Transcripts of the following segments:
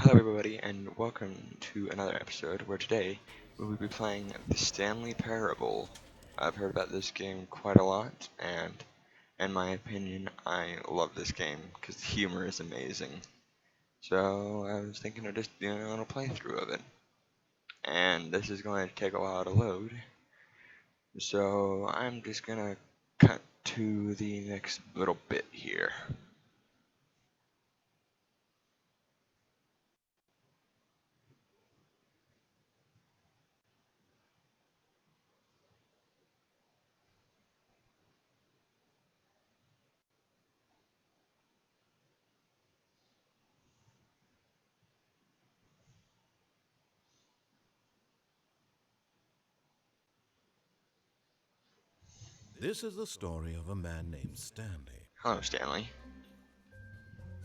Hello everybody and welcome to another episode where today we will be playing the Stanley Parable. I've heard about this game quite a lot and in my opinion I love this game because the humor is amazing. So I was thinking of just doing a little playthrough of it. And this is going to take a while to load. So I'm just gonna cut to the next little bit here. This is the story of a man named Stanley. Hello Stanley.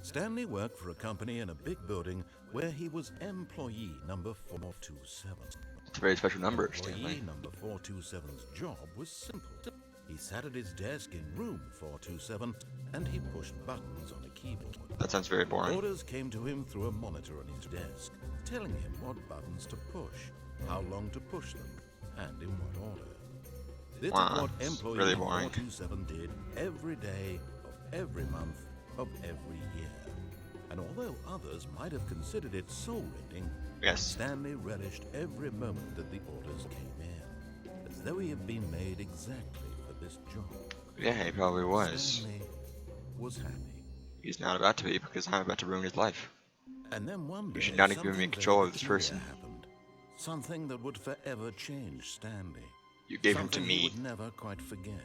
Stanley worked for a company in a big building where he was employee number 427. It's a very special number, Stanley. Employee number 427's job was simple. He sat at his desk in room 427 and he pushed buttons on a keyboard. That sounds very boring. Orders came to him through a monitor on his desk, telling him what buttons to push, how long to push them, and in what order. This is what employee really number boring. 427 did every day of every month of every year. And although others might have considered it soul-rending, Yes. Stanley relished every moment that the orders came in, as though he had been made exactly for this job. Yeah, he probably was. Stanley was happy. He's not about to be because I'm about to ruin his life. And then one day, You should not have given me something control very of this peculiar person. happened. Something that would forever change Stanley. You gave him to Something he me. would never quite forget.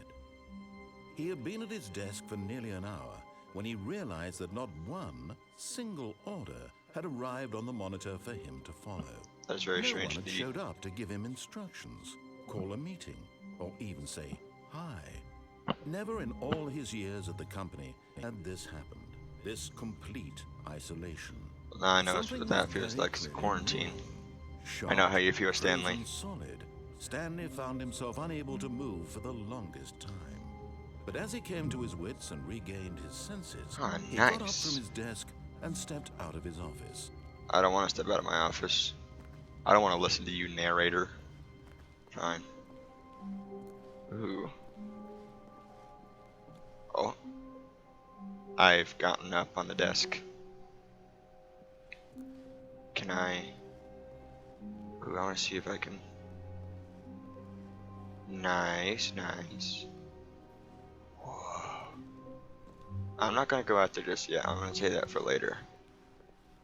He had been at his desk for nearly an hour when he realized that not one single order had arrived on the monitor for him to follow. That's very No strange one had indeed. showed up to give him instructions, call a meeting, or even say hi. Never in all his years at the company had this happened. This complete isolation. Now I know Something what that was feels very like. It's clearly quarantine. wrong. I know how you feel, Sharp, Stanley. frozen solid, Stanley found himself unable to move for the longest time. But as he came to his wits and regained his senses, Ah, he got up nice. from his desk and stepped out of his office. I don't want to step out of my office. I don't want to listen to you, narrator. Fine. Ooh. Oh. I've gotten up on the desk. Can I? Ooh, I want to see if I can. Nice, nice. Whoa. I'm not gonna go out there just yet. I'm gonna say that for later.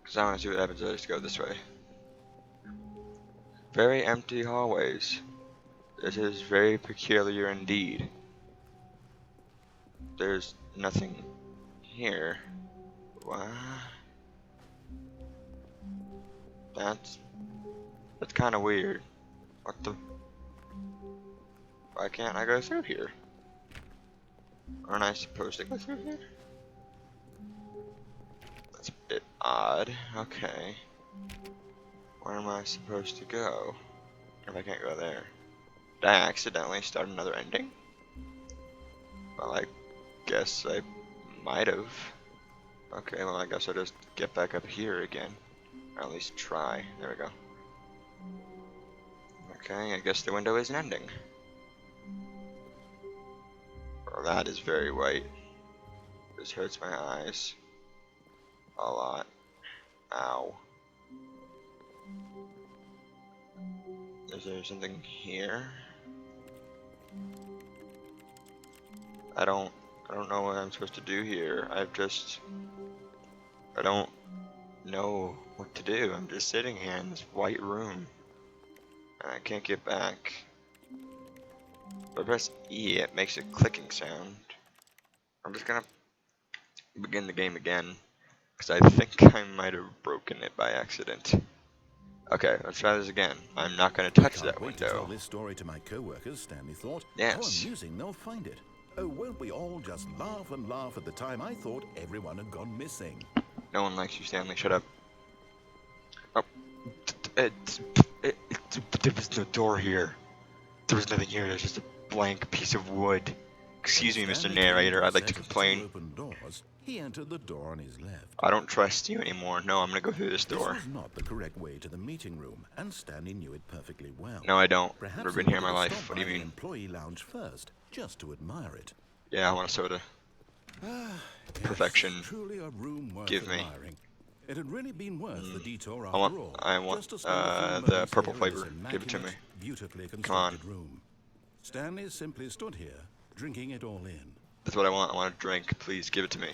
Because I want to see what happens if I just go this way. Very empty hallways. This is very peculiar indeed. There's nothing here. What? That's kind of weird. What the? Why can't I go through here? Aren't I supposed to go through here? That's a bit odd. Okay. Where am I supposed to go? If I can't go there. Did I accidentally start another ending? Well, I guess I might have. Okay, well I guess I'll just get back up here again. Or at least try. There we go. Okay, I guess the window isn't ending. Well, that is very white. This hurts my eyes. A lot. Ow. Is there something here? I don't know what I'm supposed to do here. I don't know what to do. I'm just sitting here in this white room. And I can't get back. If I press E, it makes a clicking sound. I'm just gonna begin the game again. Because I think I might have broken it by accident. Okay, let's try this again. I'm not gonna touch that Can't wait to tell window. this story to my co-workers, Stanley thought. Yes. How amusing they'll find it. Oh, won't we all just laugh and laugh at the time I thought everyone had gone missing? No one likes you, Stanley. Shut up. Oh, there was no door here. There was nothing here. There's just a blank piece of wood. Excuse me, Mr. Stanley Narrator. came I'd like to a set of two complain. open doors. He entered the door on his left. I don't trust you anymore. No, I'm gonna go through this This door. was not the correct way to the meeting room, and Stanley knew it perfectly well. No, I don't. Perhaps Never he been here in my wanted to life. stop What do you by the mean? employee lounge first, just to admire it. Yeah, I want a soda. Yes, Perfection. truly a room worth Give me. admiring. It had really been worth the detour I after want, all. I want just to spend a few the moments purple here in this flavor. Give it to me. immaculate, beautifully Come on. constructed room. Stanley simply stood here, drinking it all in. That's what I want. I want a drink. Please give it to me.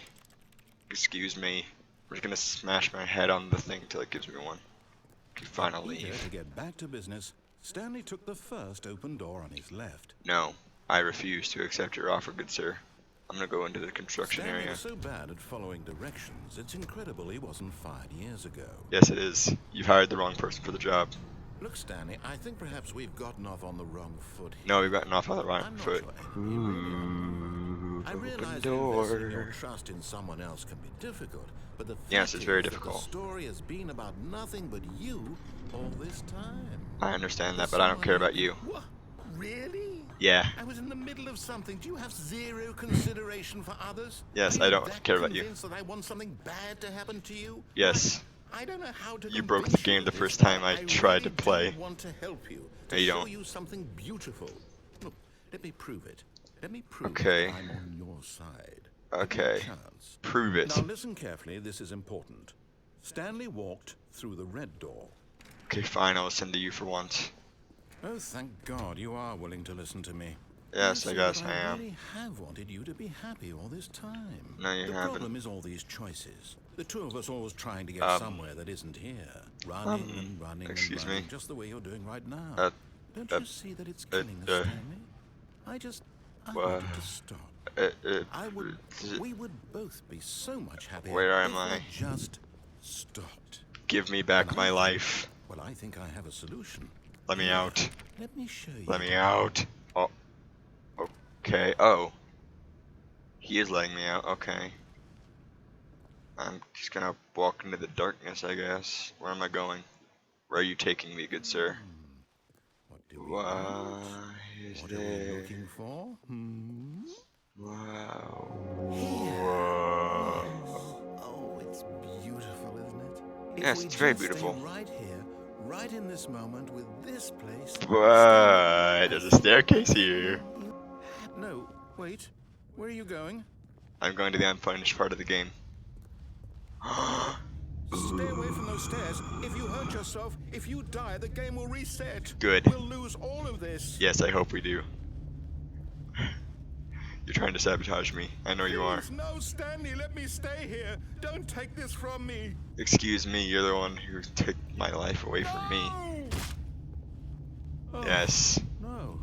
Excuse me. I'm just gonna smash my head on the thing till it gives me one. Okay, fine, I'll Eager leave. to get back to business, Stanley took the first open door on his left. No, I refuse to accept your offer, good sir. I'm gonna go into the construction Stanley area. was so bad at following directions, it's incredible he wasn't fired years ago. Yes, it is. You've hired the wrong person for the job. Look, Stanley, I think perhaps we've gotten off on the wrong foot here. No, we've gotten off on the right I'm not foot. your enemy, really, I'm not. I Open realize that investing your door. trust in someone else can be difficult, but the fact Yes, it's very is that difficult. the story has been about nothing but you all this time. I understand that, but I don't care about you. What? Really? Yeah. I was in the middle of something. Do you have zero consideration for others? Yes, Are I you don't that care about you. convinced that I want something bad to happen to you? Yes. I don't know how to You broke the convince game of the this, first but time I really tried to do play. want to help you. To No, you show don't. you something beautiful. Look, let me prove it. Let me prove Okay. that I'm on your side. Give me a Okay. chance. Prove it. Now listen carefully, this is important. Stanley walked through the red door. Okay, fine, I'll listen to you for once. Oh, thank God you are willing to listen to me. Yes, You I see guess that I am. really have wanted you to be happy all this time. No, you the haven't. problem is all these choices. The two of us always trying to get somewhere that isn't here. Running and running excuse and running, me. just the way you're doing right now. Uh, Don't uh, you see that it's killing us, Stanley? I Wha- wanted to stop. We would both be so much happier Where if am I? we just stopped. Give me back And my I- life. Well, I think I have a solution. Let me Here, out. Let me show you. Let me out. Oh. Okay. Oh. He is letting me out. Okay. I'm just gonna walk into the darkness, I guess. Where am I going? Where are you taking me, good sir? What do we What want? is What are we there? looking for? Wow. Oh, it's beautiful, isn't it? If Yes, we it's very just stay beautiful. right here, right in this moment with this place. What? There's a staircase here. No, wait. Where are you going? I'm going to the unfinished part of the game. Stay away from those stairs. If you hurt yourself, if you die, the game will reset. Good. We'll lose all of this. Yes, I hope we do. You're trying to sabotage me. I know you are. Please, no, Stanley, let me stay here. Don't take this from me. Excuse me, you're the one who took my life away from me. No! Oh, Yes. No.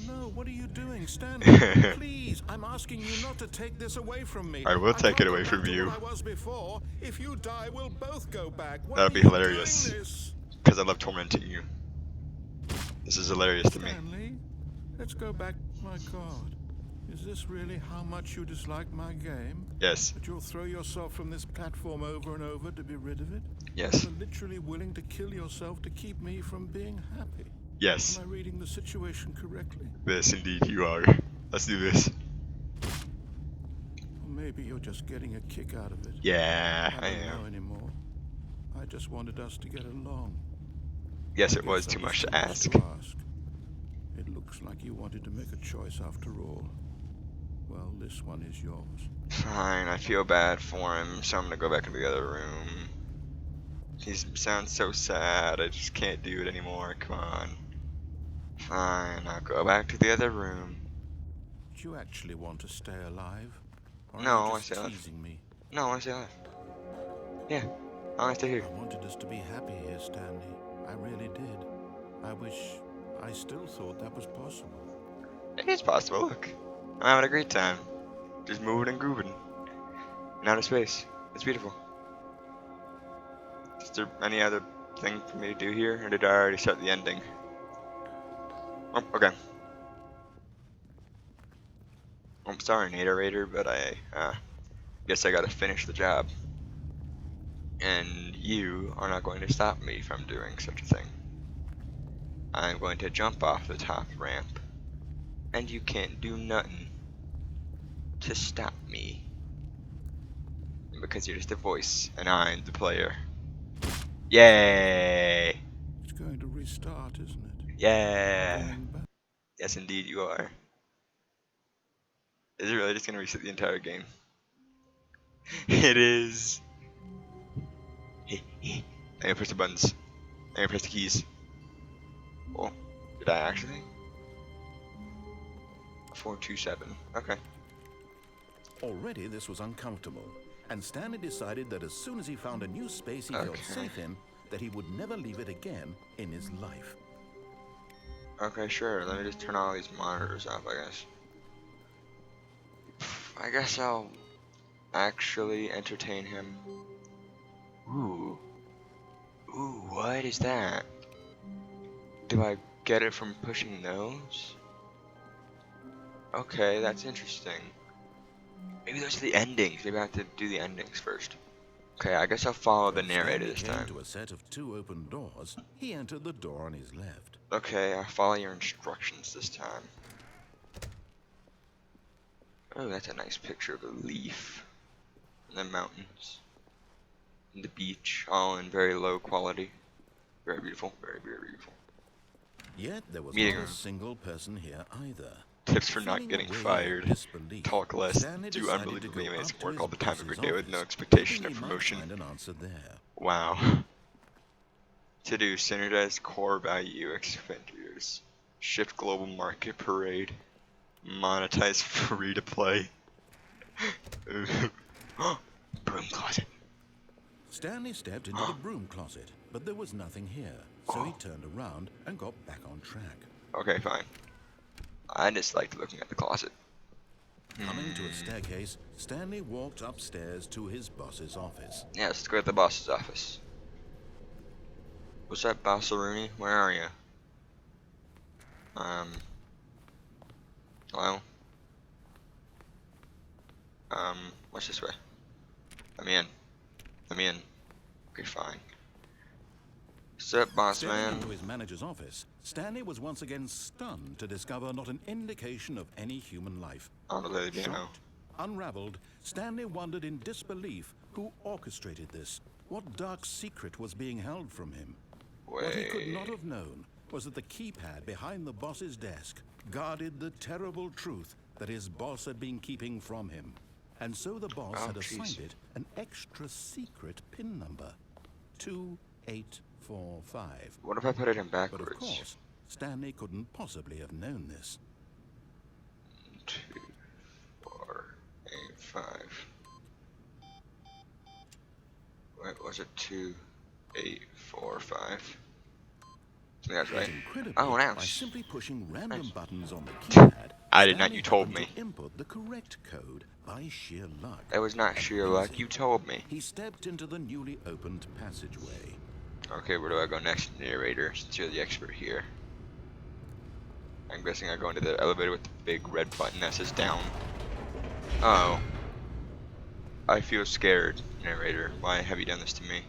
No, what are you doing, Stanley? Please, I'm asking you not to take this away from me. I will take can't it go away back from to you. what I was before. If you die, we'll both go back. Why That'd be are you hilarious. doing this? Because I love tormenting you. This is hilarious to me. Stanley, let's go back. My God. Is this really how much you dislike my game? Yes. That you'll throw yourself from this platform over and over to be rid of it? Yes. You're literally willing to kill yourself to keep me from being happy. Yes. Am I reading the situation correctly? Yes, indeed you are. Let's do this. Or maybe you're just getting a kick out of it. Yeah, I don't know am. anymore. I just wanted us to get along. Yes, I it was guess too that much to too ask. It looks like you wanted to make a choice after all. Well, this one is yours. Fine, I feel bad for him, so I'm gonna go back into the other room. He sounds so sad, I just can't do it anymore, come on. Fine, I'll go back to the other room. Do you actually want to stay alive? Or No, are I you wanna just stay alive. teasing me? No, I wanna stay alive. Yeah, I wanna stay here. I wanted us to be happy here, Stanley. I really did. I wish I still thought that was possible. It is possible, look. I'm having a great time. Just moving and grooving. In outer space. It's beautiful. Is there any other thing for me to do here, or did I already start the ending? Oh, okay. I'm sorry, narrator, but I guess I gotta finish the job. And you are not going to stop me from doing such a thing. I'm going to jump off the top ramp, and you can't do nothing to stop me. because you're just a voice, and I'm the player. Yay! It's going to restart, isn't it? Yeah! Going back. Yes, indeed you are. Is it really just gonna reset the entire game? It is! I'm gonna press the buttons. I'm gonna press the keys. Oh, did I actually? 427. Okay. Already this was uncomfortable, and Stanley decided that as soon as he found a new space he felt Okay. safe in, that he would never leave it again in his life. Okay, sure. Let me just turn all these monitors off, I guess. I guess I'll actually entertain him. Ooh. Ooh, what is that? Do I get it from pushing those? Okay, that's interesting. Maybe those are the endings. Maybe I have to do the endings first. Okay, I guess I'll follow the When narrator Stanley this came time. to a set of 2 open doors, he entered the door on his left. Okay, I'll follow your instructions this time. Oh, that's a nice picture of a leaf. And the mountains. And the beach, all in very low quality. Very beautiful, very, very beautiful. Yet there was Meeting not a room. single person here either. Tips for Feeling not getting a wave of fired. disbelief, Talk less, Stanley do decided to unbelievably go amazing up to work his all the time every boss's day with no office, expectation hoping of he might promotion. find an answer there. Wow. To do standardized core value expenditures. Shift global market parade. Monetize free to play. Broom closet. Stanley stepped into the broom closet, but there was nothing here, so he turned around and got back on track. Okay, fine. I just liked looking at the closet. Coming to a staircase, Stanley walked upstairs to his boss's office. Yeah, let's go to the boss's office. What's up, Bossaroonie? Where are you? Hello? What's this way? Let me in. Let me in. Okay, fine. What's up, boss Stepping man? into his manager's office, Stanley was once again stunned to discover not an indication of any human life. On the lady piano. Shocked, unraveled, Stanley wondered in disbelief who orchestrated this. What dark secret was being held from him? What he could not have known was that the keypad behind the boss's desk guarded the terrible truth that his boss had been keeping from him. And so the boss had assigned it an extra secret PIN number, 2845. What if I put it in But backwards? of course, Stanley couldn't possibly have known this. 2, 4, 8, 5. What was it? 2, 8, 4, 5. I think that's right. Incredibly, Oh, an by ounce. simply pushing random Nice. buttons on the keypad, I did not, Stanley you told happened me. to input the correct code by sheer luck. That was not sheer luck, you told me. He stepped into the newly opened passageway. Okay, where do I go next, narrator, since you're the expert here? I'm guessing I go into the elevator with the big red button that says down. Oh. I feel scared, narrator. Why have you done this to me?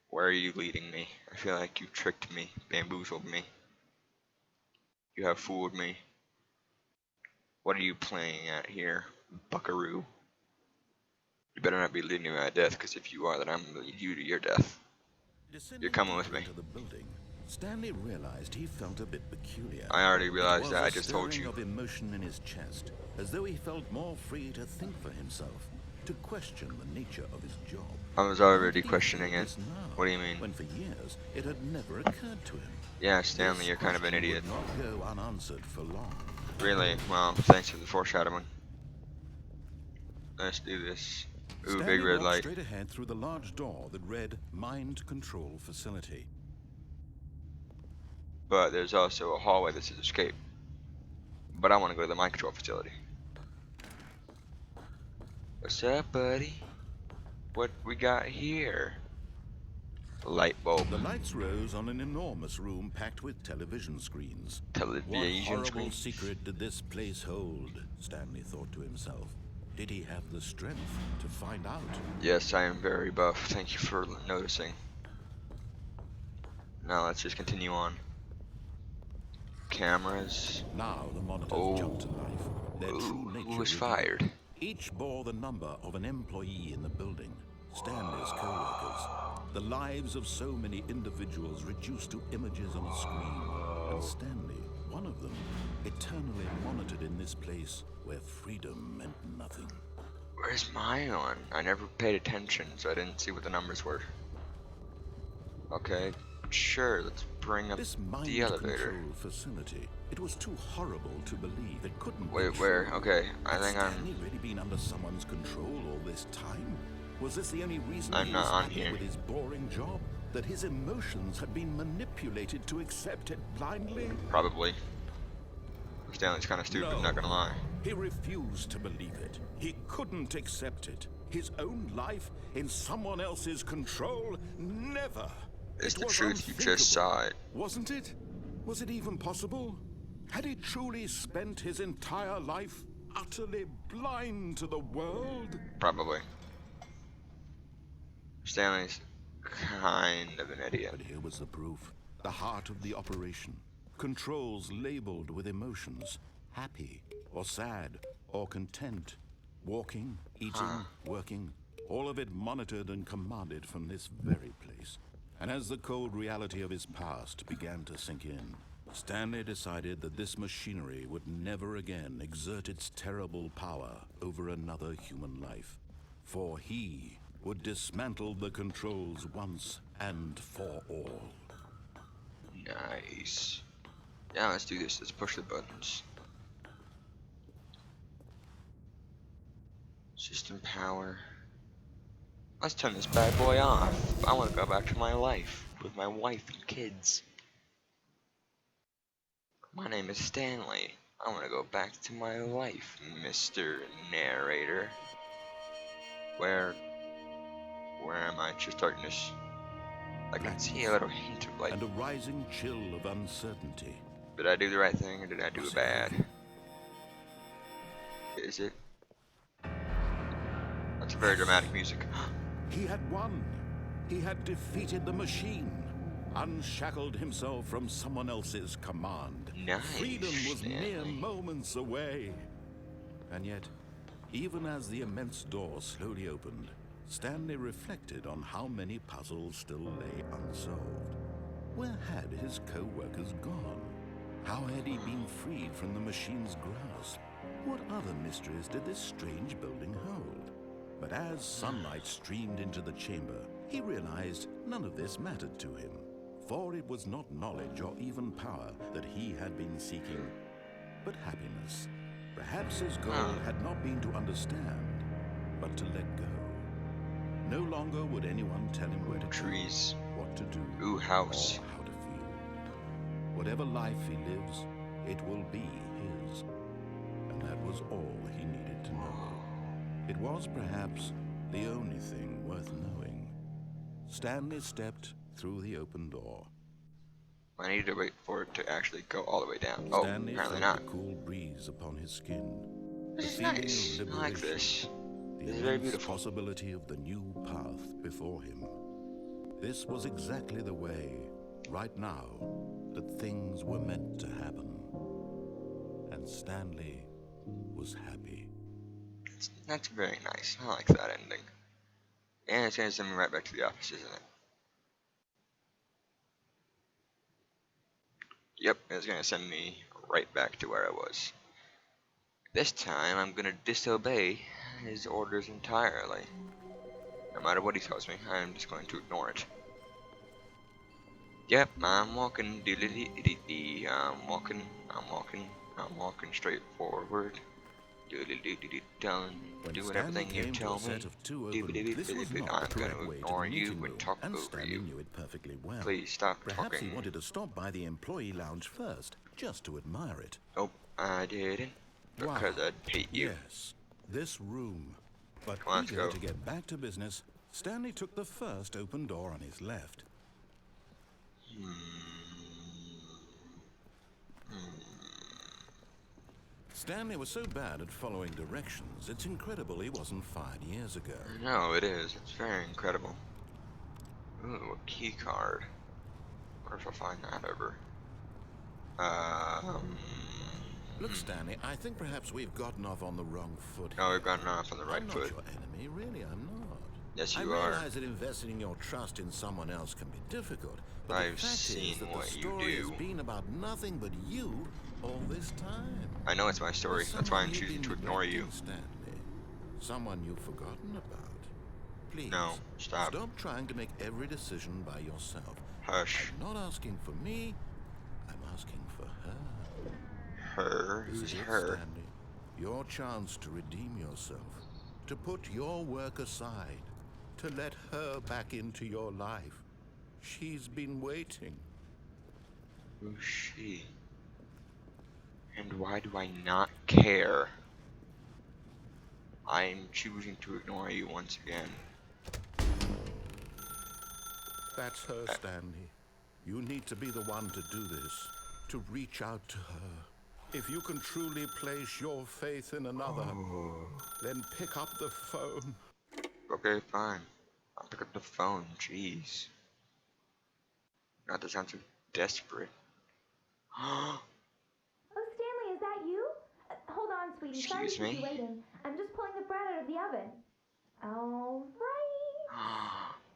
Where are you leading me? I feel like you tricked me, bamboozled me. You have fooled me. What are you playing at here, buckaroo? You better not be leading me to my death, because if you are, then I'm going to lead you to your death. You're coming with me. Into the building, Stanley realized he felt a bit peculiar. I already It realized was that, a I just told stirring you. of emotion in his chest, as though he felt more free to think for himself, to question the nature of his job. I was Why already did he questioning feel it. this now, What do you mean? when for years it had never occurred to him? Yeah, Stanley, This you're kind of an question idiot. would not go unanswered for long. Really? Well, thanks for the foreshadowing. Let's do this. Ooh, Stanley big red walked light. straight ahead through the large door that read Mind Control Facility. But there's also a hallway that says escape. But I want to go to the mind control facility. What's up, buddy? What we got here? Light bulb. The lights rose on an enormous room packed with television screens. What Television horrible screen. secret did this place hold? Stanley thought to himself. Did he have the strength to find out? Yes, I am very buff. Thank you for noticing. Now let's just continue on. Cameras. Now the monitors jumped to life. Their true Ooh, nature who was revealed. fired? Each bore the number of an employee in the building, Stanley's co-workers, the lives of so many individuals reduced to images on a screen, and Stanley, one of them, eternally monitored in this place where freedom meant nothing. Where's my one? I never paid attention, so I didn't see what the numbers were. Okay, sure, let's bring up This the elevator. mind-control facility, it was too horrible to believe it couldn't be Wait, true. where? Okay, I Had think Stanley really been under someone's control all this time? Was this the only reason I'm he not was on happy here. with his boring job? That his emotions had been manipulated to accept it blindly? Probably. Stanley's kind of stupid, No. not gonna lie. He refused to believe it. He couldn't accept it. His own life in someone else's control? Never. It's It the was truth, you just unthinkable. saw it. Wasn't it? Was it even possible? Had he truly spent his entire life utterly blind to the world? Probably. Stanley's kind of an idiot. But here was the proof. The heart of the operation. Controls labeled with emotions. Happy, or sad, or content. Walking, eating, working. All of it monitored and commanded from this very place. And as the cold reality of his past began to sink in, Stanley decided that this machinery would never again exert its terrible power over another human life. For he would dismantle the controls once and for all. Nice. Yeah, let's do this. Let's push the buttons. System power. Let's turn this bad boy off. I want to go back to my life with my wife and kids. My name is Stanley. I want to go back to my life, Mr. Narrator. Where am I? Just darkness. I can see a little hint of light. And a rising chill of uncertainty. Did I do the right thing or did I do it bad? Is it? That's very dramatic music. He had won. He had defeated the machine. Unshackled himself from someone else's command. Nice, Freedom was mere Stanley. moments away. And yet, even as the immense door slowly opened, Stanley reflected on how many puzzles still lay unsolved. Where had his co-workers gone? How had he been freed from the machine's grasp? What other mysteries did this strange building hold? But as sunlight streamed into the chamber, he realized none of this mattered to him. For it was not knowledge or even power that he had been seeking, but happiness. Perhaps his goal had not been to understand, but to let go. No longer would anyone tell him where to Trees. go, what to do, Ooh, house. or how to feel. Whatever life he lives, it will be his. And that was all he needed to know. It was perhaps the only thing worth knowing. Stanley stepped through the open door. I need to wait for it to actually go all the way down. Oh, Stanley apparently felt not. the cool breeze upon his skin. This is The feeling nice. of I like liberation. this. The This is very immense beautiful. possibility of the new path before him. This was exactly the way, right now, that things were meant to happen. And Stanley was happy. That's very nice. I like that ending. And it's gonna send me right back to the office, isn't it? Yep, it's gonna send me right back to where I was. This time, I'm gonna disobey his orders entirely. No matter what he tells me, I'm just going to ignore it. Yep, I'm walking doodly-dee-dee-dee. I'm walking straight forward. When Do Stanley everything you came to tell a me. set of two open, this was not I'm the correct gonna way to ignore the you meeting and room, talk and over Stanley you. knew it perfectly well. Please stop Perhaps he talking. wanted to stop by the employee lounge first, just to admire it. Nope, I didn't. Because Wow. I hate you. Yes, this room. But Come on, let's eager go. to get back to business, Stanley took the first open door on his left. Stanley was so bad at following directions, it's incredible he wasn't fired years ago. No, it is. It's very incredible. Ooh, a key card. Wonder if I'll find that ever. Look, Stanley, I think perhaps we've gotten off on the wrong foot No, here. we've gotten off on the right I'm not foot. your enemy, really, I'm not. Yes, I you are. realize that investing your trust in someone else can be difficult, but I've the fact seen is that the what you story has do. been about nothing but you all this time. I know it's my story. There's That's why someone I'm you've choosing been to ignore you. neglecting, Stanley. Someone you've forgotten about. Please, No, stop. stop trying to make every decision by yourself. Hush. I'm not asking for me, I'm asking for her. Her? This Who's is it, her? Stanley. Your chance to redeem yourself, to put your work aside, to let her back into your life. She's been waiting. Who's she? And why do I not care? I'm choosing to ignore you once again. That's her, Stanley. You need to be the one to do this, to reach out to her. If you can truly place your faith in another, then pick up the phone. Okay, fine. I'll pick up the phone, jeez. Not to sound so desperate. Oh, Stanley, is that you? Hold on, sweetie. Sorry Excuse to keep you me? waiting. I'm just pulling the bread out of the oven. Alrighty.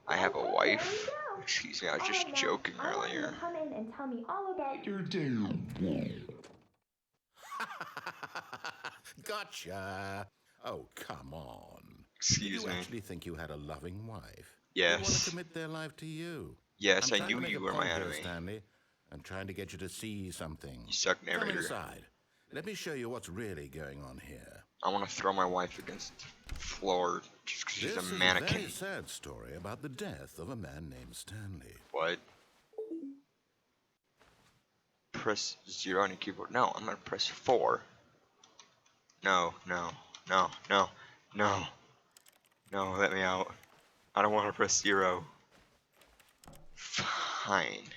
I have a Okay, wife. there we go. Excuse me, I was All just right, now, joking I want you earlier. to come in and tell me all about your Gotcha. Oh, come on. Did Excuse you me. actually think you had a loving wife? They want Yes. to commit their life to you. Yes, I'm I trying knew to make you a were my point here, enemy. Stanley. I'm trying to get you to see something. You suck, Come narrator. inside. Let me show you what's really going on here. I want to throw my wife against the floor just because she's This a is a mannequin. very sad story about the death of a man named Stanley. What? Press 0 on your keyboard. No, I'm gonna press 4. No, no, no, no, no. No, let me out. I don't want to press 0. Fine.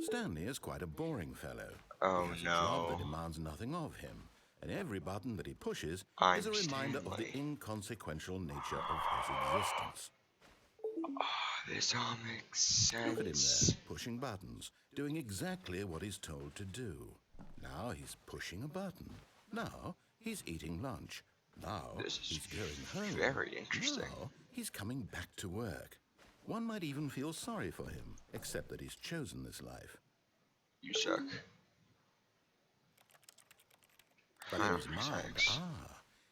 Stanley is quite a boring fellow. Oh He has a job that no. demands nothing of him, and every button that he pushes I'm is a reminder of the Stanley. inconsequential nature of his existence. This all makes Look at him sense. there, pushing buttons, doing exactly what he's told to do. Now he's pushing a button. Now he's eating lunch. Now This is he's going home. very interesting. Now he's coming back to work. One might even feel sorry for him, except that he's chosen this life. You suck. But in his mind, Thanks.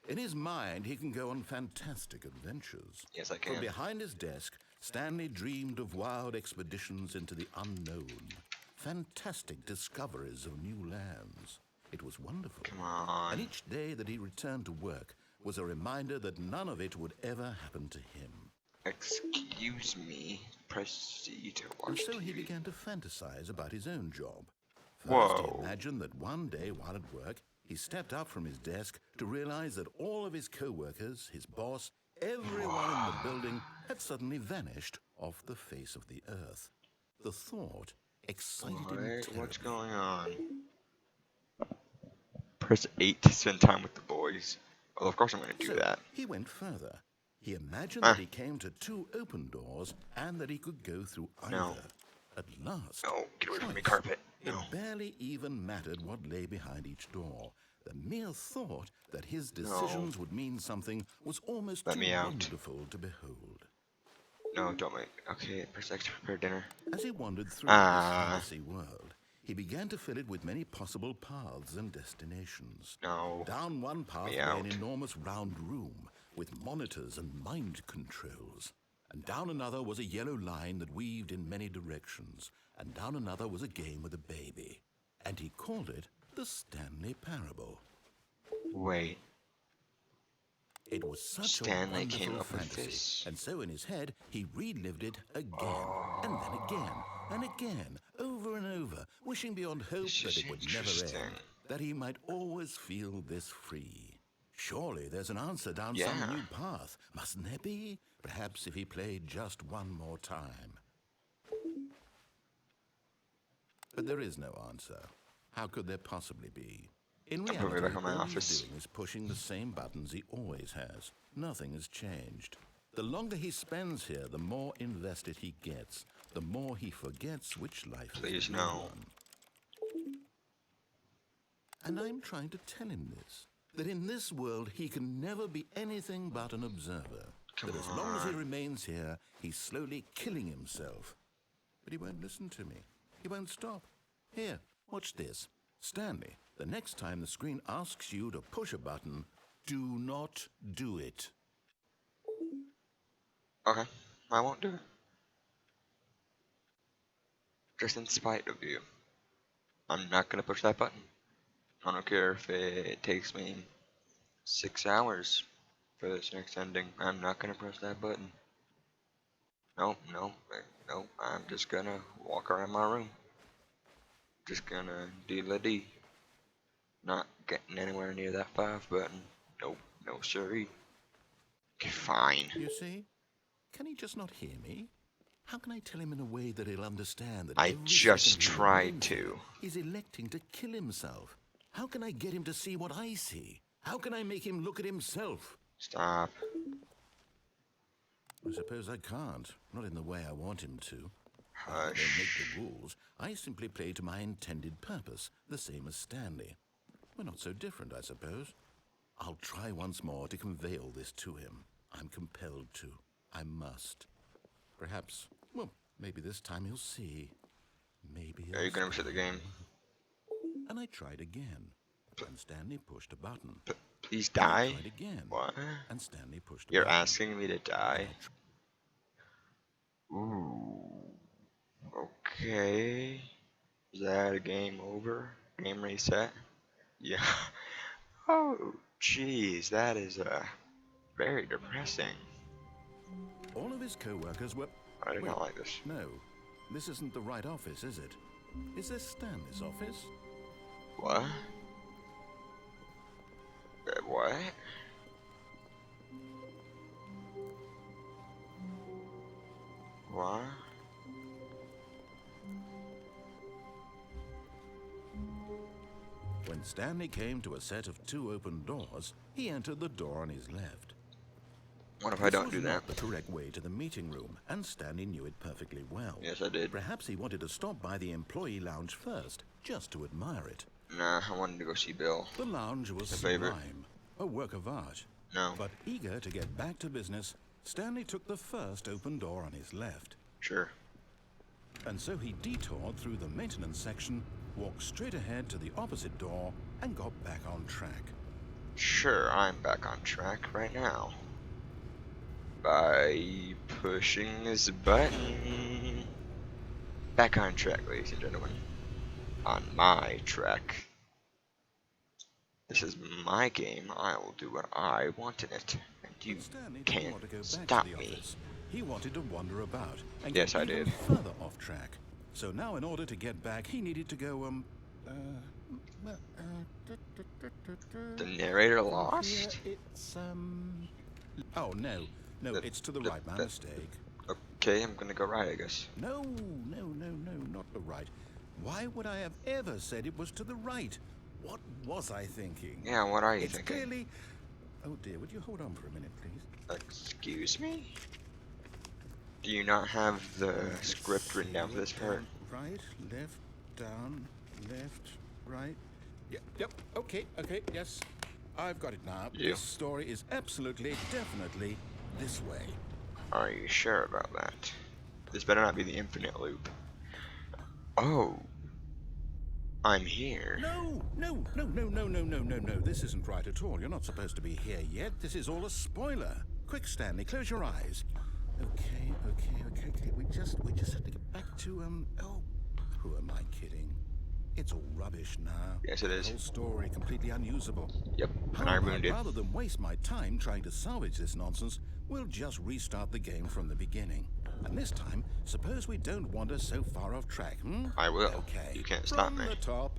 in his mind, he can go on fantastic adventures. Yes, I From can. behind his desk, Stanley dreamed of wild expeditions into the unknown, fantastic discoveries of new lands. It was wonderful. Come on. And each day that he returned to work was a reminder that none of it would ever happen to him. Excuse me. Proceed to And watch so he TV. began to fantasize about his own job. First, Whoa. he imagined that one day while at work, he stepped up from his desk to realize that all of his co-workers, his boss, everyone in the building had suddenly vanished off the face of the earth. The thought excited him terribly. What's going on? Press 8 to spend time with the boys. Well, of course I'm going to do So that. he went further. He imagined that he came to 2 open doors and that he could go through either. No. At last, No, get away from me, choice. carpet. It No. barely even mattered what lay behind each door. The mere thought that his decisions would mean something was almost Let too me out. wonderful to behold. No, don't make. Okay, press X to prepare dinner. As he wandered through Ah. this fantasy world, he began to fill it with many possible paths and destinations. No. Down one path Me lay an out. enormous round room with monitors and mind controls. And down another was a yellow line that weaved in many directions. And down another was a game with a baby. And he called it the Stanley Parable. Wait. It was such Stanley a came wonderful up with fantasy, this. and so in his head he relived it again, and then again, and again, over and over, wishing beyond hope This that is it would never interesting. end, that he might always feel this free. Surely there's an answer down Yeah. some new path, mustn't there be? Perhaps if he played just one more time. But there is no answer. How could there possibly be? In Don't put me reality, back in my all office. he's doing is pushing the same buttons he always has. Nothing has changed. The longer he spends here, the more invested he gets. The more he forgets which life is Please, the no. real one. And I'm trying to tell him this, that in this world he can never be anything but an observer. Come That as long as he on. remains here, he's slowly killing himself. But he won't listen to me. He won't stop. Here, watch this. Stanley, the next time the screen asks you to push a button, do not do it. Okay, I won't do it. Just in spite of you. I'm not gonna push that button. I don't care if it takes me 6 hours for this next ending. I'm not gonna press that button. Nope, nope, nope. I'm just gonna walk around my room. Just gonna D-la-D. Not getting anywhere near that 5 button. Nope, no siree. Okay, fine. You see? Can he just not hear me? How can I tell him in a way that he'll understand that I every just second he tried remains to. here, he's electing to kill himself? How can I get him to see what I see? How can I make him look at himself? Stop. I suppose I can't. Not in the way I want him to. I don't Hush. make the rules. I simply play to my intended purpose, the same as Stanley. We're not so different, I suppose. I'll try once more to convey all this to him. I'm compelled to. I must. Perhaps, well, maybe this time he'll see. Maybe he'll Are you gonna reset the game? And I tried again. And Stanley pushed a button. Please And I die? tried again. What? And Stanley pushed a You're button. asking me to die? Ooh. Okay. Is that a game over? Game reset? Yeah. Oh, jeez, that is very depressing. All of his co-workers were... I do Wait, not like this. No, this isn't the right office, is it? Is this Stanley's office? What? What? What? When Stanley came to a set of 2 open doors, he entered the door on his left. What if I This don't was do that? not the correct way to the meeting room, and Stanley knew it perfectly well. Yes, I did. Perhaps he wanted to stop by the employee lounge first, just to admire it. Nah, I wanted to go see Bill. The lounge was A favorite. sublime, a work of art. No. But eager to get back to business, Stanley took the first open door on his left. Sure. And so he detoured through the maintenance section, walked straight ahead to the opposite door, and got back on track. Sure, I'm back on track right now. By pushing this button. Back on track, ladies and gentlemen. On my track. This is my game. I will do what I want in it. And you But Stanley didn't can't want to go back stop to the me. office. He wanted to wander about and Yes, get I even did. further off track. So now, in order to get back, he needed to go The narrator from lost? here, it's Oh no, it's to the right. My mistake. Okay, I'm gonna go right, I guess. No, not the right. Why would I have ever said it was to the right? What was I thinking? Yeah, what are you It's thinking? clearly... Oh dear, would you hold on for a minute, please? Excuse me? Do you not have the script written down for this part? Right, left, down, left, right. Yep, okay, yes. I've got it now. You. This story is absolutely, definitely this way. Are you sure about that? This better not be the infinite loop. Oh. I'm here. No. This isn't right at all. You're not supposed to be here yet. This is all a spoiler. Quick, Stanley, close your eyes. Okay. We just have to get back to, oh, who am I kidding? It's all rubbish now. Yes, it is. The whole story completely unusable. Yep, and How I about, ruined it. rather than waste my time trying to salvage this nonsense, we'll just restart the game from the beginning. And this time, suppose we don't wander so far off track, I will. Okay. You can't stop From me. the top.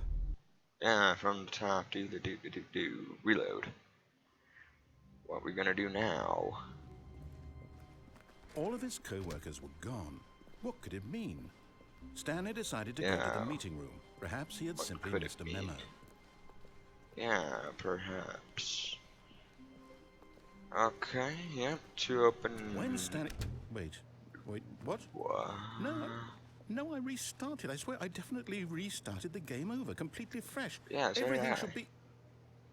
Yeah, from the top. Do. Reload. What we gonna do now? All of his co-workers were gone. What could it mean? Stanley decided to go to Yeah. the meeting room. Perhaps he had What simply could it missed a mean? memo. Yeah, perhaps. Okay, yep, 2 open. When Stanley... Wait, what? What? No, No, I restarted. I swear I definitely restarted the game over, completely fresh. Yeah, so did Everything I. should be...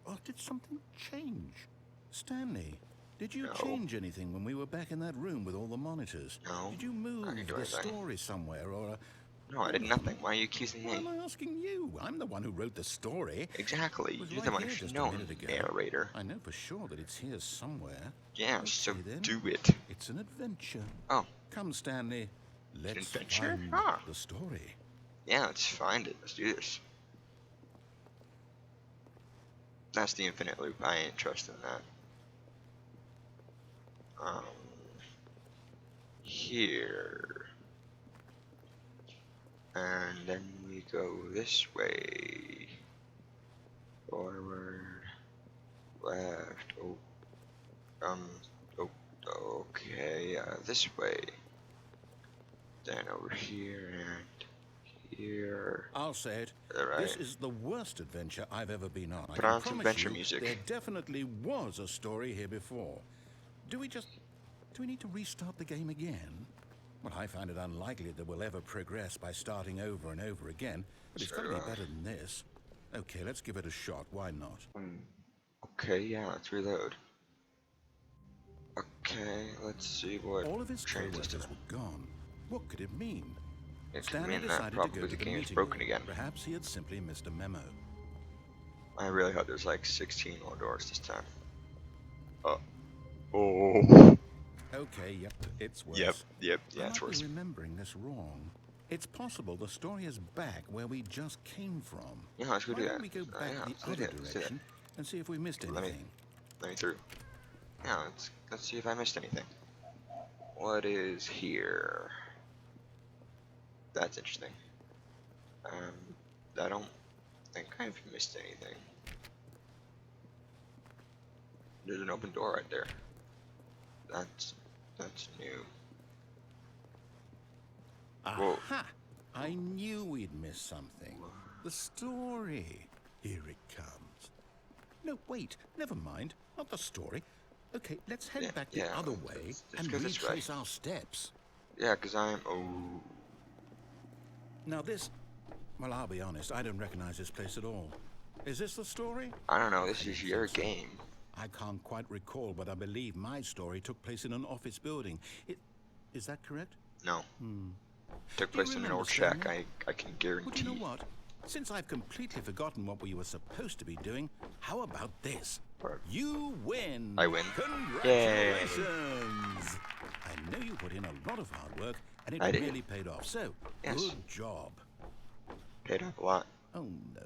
Oh, did something change? Stanley, did you No. change anything when we were back in that room with all the monitors? No. Did you I move didn't do the anything. story somewhere or... No, I did nothing. Why are you accusing Why am me? I asking you? I'm the one who wrote the story. Exactly. It was You're right the one here who should just know, a minute ago. narrator. I know for sure that it's here somewhere. Yeah, Okay, so then. do it. It's an adventure. Oh. Come, Stanley. Let's Adventure? find Ah. the story. Yeah, let's find it. Let's do this. That's the infinite loop. I ain't trusting that. Here. And then we go this way. Forward. Left. Oh. Oh. Okay. This way. Then over here and here. I'll say it. Right. This is the worst adventure I've ever been on. Put I on can some promise adventure you music. there definitely was a story here before. Do we need to restart the game again? Well, I find it unlikely that we'll ever progress by starting over and over again, but it's got to be better than this. Okay, let's give it a shot. Why not? Okay, yeah, let's reload. Okay, let's see what All of his changes co-workers to were gone. What could it mean? it could Stanley mean that decided to probably go the to the game is meeting broken room. again. Perhaps he had simply missed a memo. I really hope there's like 16 more doors this time. Oh. Okay, yep, it's worse. Yep, yeah, I it's might worse. be remembering this wrong. It's possible the story is back where we just came from. Yeah, let's go Why do don't that. we go back Yeah, the let's do other that, let's do that. direction and see if we missed Let me- anything? Let me through. Yeah, let's see if I missed anything. What is here? That's interesting. I don't think I've missed anything. There's an open door right there. That's new. Whoa. Aha! I knew we'd missed something. The story. Here it comes. No, wait, never mind. Not the story. Okay, let's head Yeah, back the yeah, other way let's and go this way. retrace our steps. Yeah, cause I'm Now this... Well, I'll be honest, I don't recognize this place at all. Is this the story? I don't know. This is your game. I can't quite recall, but I believe my story took place in an office building. Is that correct? No. Took Do you place in an remember, old shack. Stanley? I can Well, guarantee. do you know what? Since I've completely forgotten what we were supposed to be doing, how about this? What? You win! I win. Congratulations! I know you put in a lot of hard work, and it I did. really paid off. So, Yes. good job. Paid off a lot. Oh, no.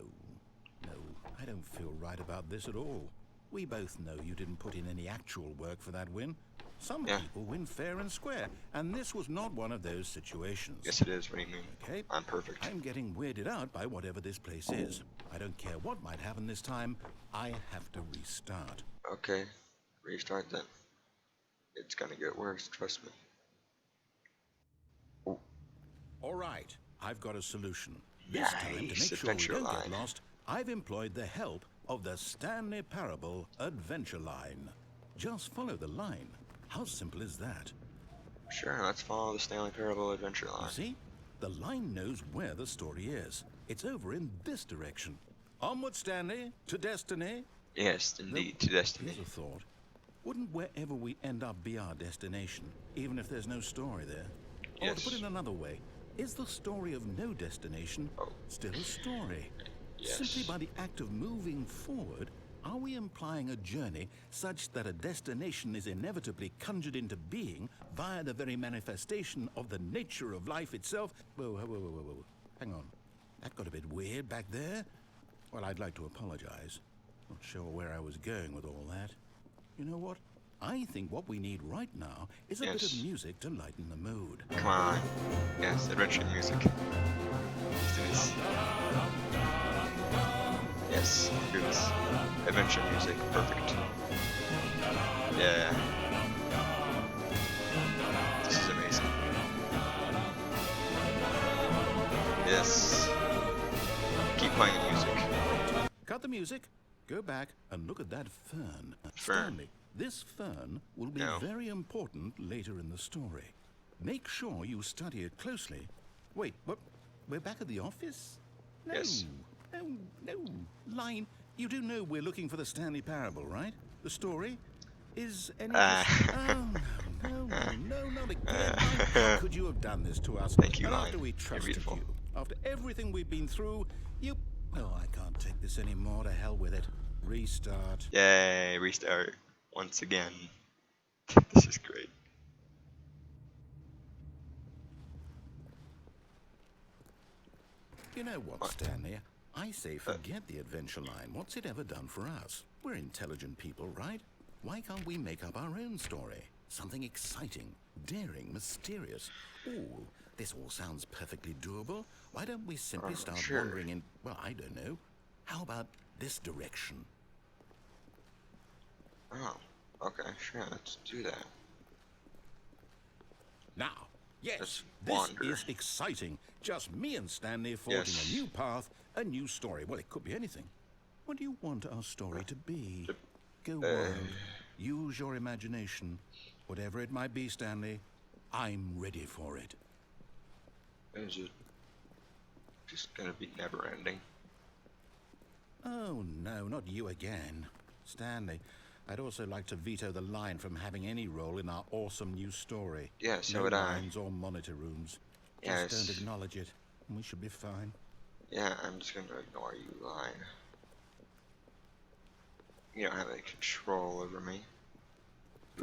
I don't feel right about this at all. We both know you didn't put in any actual work for that win. Some Yeah. people win fair and square, and this was not one of those situations. Yes, it is. What do you mean? Okay? I'm perfect. I'm getting weirded out by whatever this place is. I don't care what might happen this time. I have to restart. Okay, restart then. It's gonna get worse. Trust me. All right, I've got a solution. This time, to make Nice, sure we adventure don't line. get lost, I've employed the help of the Stanley Parable Adventure Line. Just follow the line. How simple is that? Sure, let's follow the Stanley Parable Adventure You line. see? The line knows where the story is. It's over in this direction. Onward, Stanley, to destiny. Yes, indeed, to destiny. Here's a thought. Wouldn't wherever we end up be our destination, even if there's no story there? Or Yes. to put it another way, is the story of no destination Oh. still a story? Yes. Simply by the act of moving forward, are we implying a journey such that a destination is inevitably conjured into being via the very manifestation of the nature of life itself? Whoa. Hang on. That got a bit weird back there. Well, I'd like to apologize. Not sure where I was going with all that. You know what? I think what we need right now is a bit Yes. of music to lighten the mood. Come on. Yes, adventure music. Let's do this. Yes, do this. Adventure music, perfect. Yeah. This is amazing. Yes. Keep playing the music. Cut the music, go back and look at that fern. Fern. Stanley, this fern will be No. very important later in the story. Make sure you study it closely Wait, what? We're back at the office? No, Yes. no. Line, you do know we're looking for the Stanley Parable, right? The story? Is any of this... Oh, no, not again. Line, how could you have done this to us? Thank you, And Line. after we You're trusted beautiful. you, after everything we've been through, you... Oh, I can't take this anymore. To hell with it. Restart. Yay, restart once again. This is great. You know what, Stanley? I say forget the adventure line. What's it ever done for us? We're intelligent people, right? Why can't we make up our own story? Something exciting, daring, mysterious. Ooh, this all sounds perfectly doable. Why don't we simply start sure. wandering in, well, I don't know. How about this direction? Oh, okay, sure, let's do that. Now, yes, Let's this wander. is exciting. Just me and Stanley forging Yes. a new path, a new story. Well, it could be anything. What do you want our story to be? Go wild. Use your imagination. Whatever it might be, Stanley, I'm ready for it. Is it just gonna be never ending? Oh, no, not you again. Stanley, I'd also like to veto the line from having any role in our awesome new story. Yeah, so no would I. lines or monitor rooms. Yes. Just don't acknowledge it, and we should be fine. Yeah, I'm just gonna ignore you, Line. You don't have any control over me.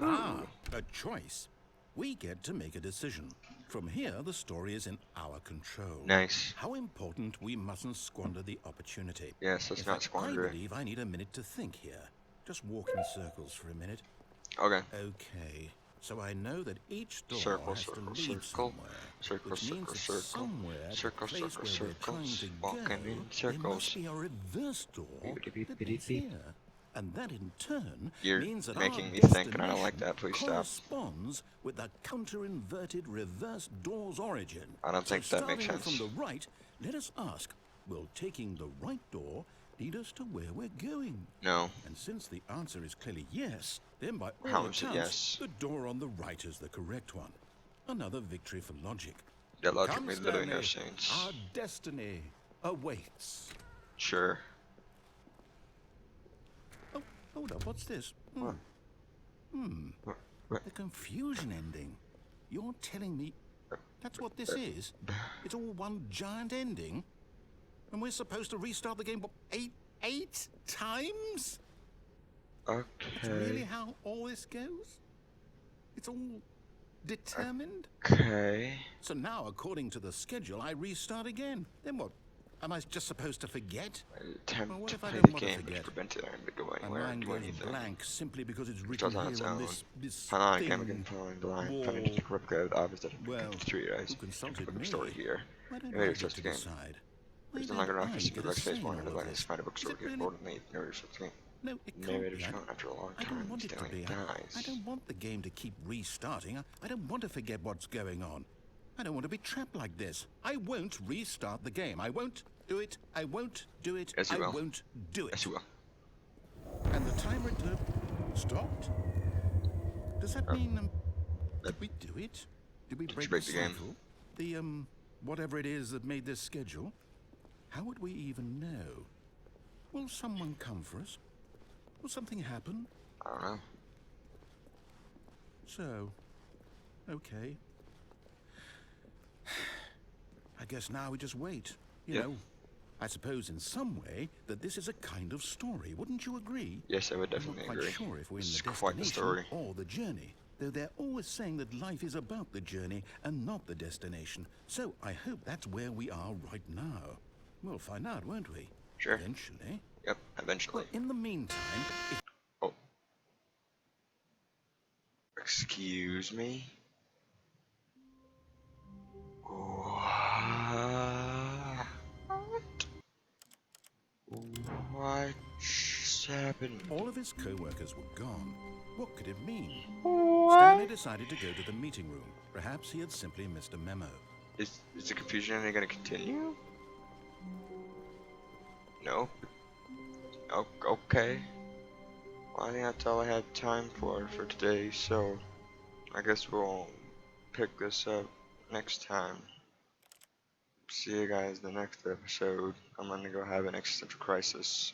Ah, a choice. We get to make a decision. From here, the story is in our control. Nice. How important we mustn't squander the opportunity. Yes, let's In not fact, squander I it. believe I need a minute to think here. Just walk in circles for a minute. Okay. Okay, so I know that each door Circle, has circle, to lead circle. somewhere. Circle, which circle, means that circle. somewhere, the Circle, place circle, where we're trying circles. to Walking go, in there circles. must be a reverse door that leads Beep. here. And that in turn You're means that making our me think, and I don't like destination that. Please stop. corresponds with the counter-inverted reverse door's origin. I don't think so that makes starting sense. from the right, let us ask, will taking the right door lead us to where we're going? No. And since the answer is clearly yes, then by all How is it accounts, yes? the door on the right is the correct one. Another victory for logic. That logic Come, made literally no Stanley, sense. our destiny awaits. Sure. Oh, hold up, what's this? What? The confusion ending. You're telling me that's what this is? It's all one giant ending? And we're supposed to restart the game, what, eight times? That's really Okay. how all this goes? It's all determined? Okay. So now, according to the schedule, I restart again. Then what? Am I just supposed to forget? I attempt Well, what to if I play don't the want to game, which forget? prevented him to go My anywhere and mind do goes anything. blank simply because it's It written does on here its on own. this Hold on, I thing. can't begin following the line. Wall. Finding the correct code, obvious that it Well, deteriorates. who consulted Book me? story here. Why don't Narrator I get starts to the game. decide? There's Why no longer don't an I office. get The a space say in one all and of the this? find a bookstore Is it here. really? Board and the narrator starts the game. No, it can't Narrator's be. gone after a long I time. don't want it to Stanley be. dies. I don't want the game to keep restarting. I don't want to forget what's going on. I don't want to be trapped like this. I won't restart the game. I won't do it. I won't do it. Yes, you I will. won't do it. Yes, you will. And the timer stopped? Does that mean, did we do it? Did we break break the the game? cycle? The, whatever it is that made this schedule? How would we even know? Will someone come for us? Will something happen? I don't know. So, okay. I guess now we just wait. You Yeah. know, I suppose in some way that this is a kind of story. Wouldn't you agree? Yes, I would I'm definitely not quite agree. sure if we're in This the is quite the destination story. or the journey. Though they're always saying that life is about the journey and not the destination. So I hope that's where we are right now. We'll find out, won't we? Sure. Eventually. Yep, eventually. Well, in the meantime, if Oh. Excuse me? What? What's happening? all of his co-workers were gone, what could it mean? Stanley decided to go to the meeting room. Perhaps he had simply missed a memo. Is the confusion only gonna continue? No. Oh, okay. Well, I think that's all I had time for today, so I guess we'll pick this up next time. See you guys in the next episode. I'm gonna go have an existential crisis.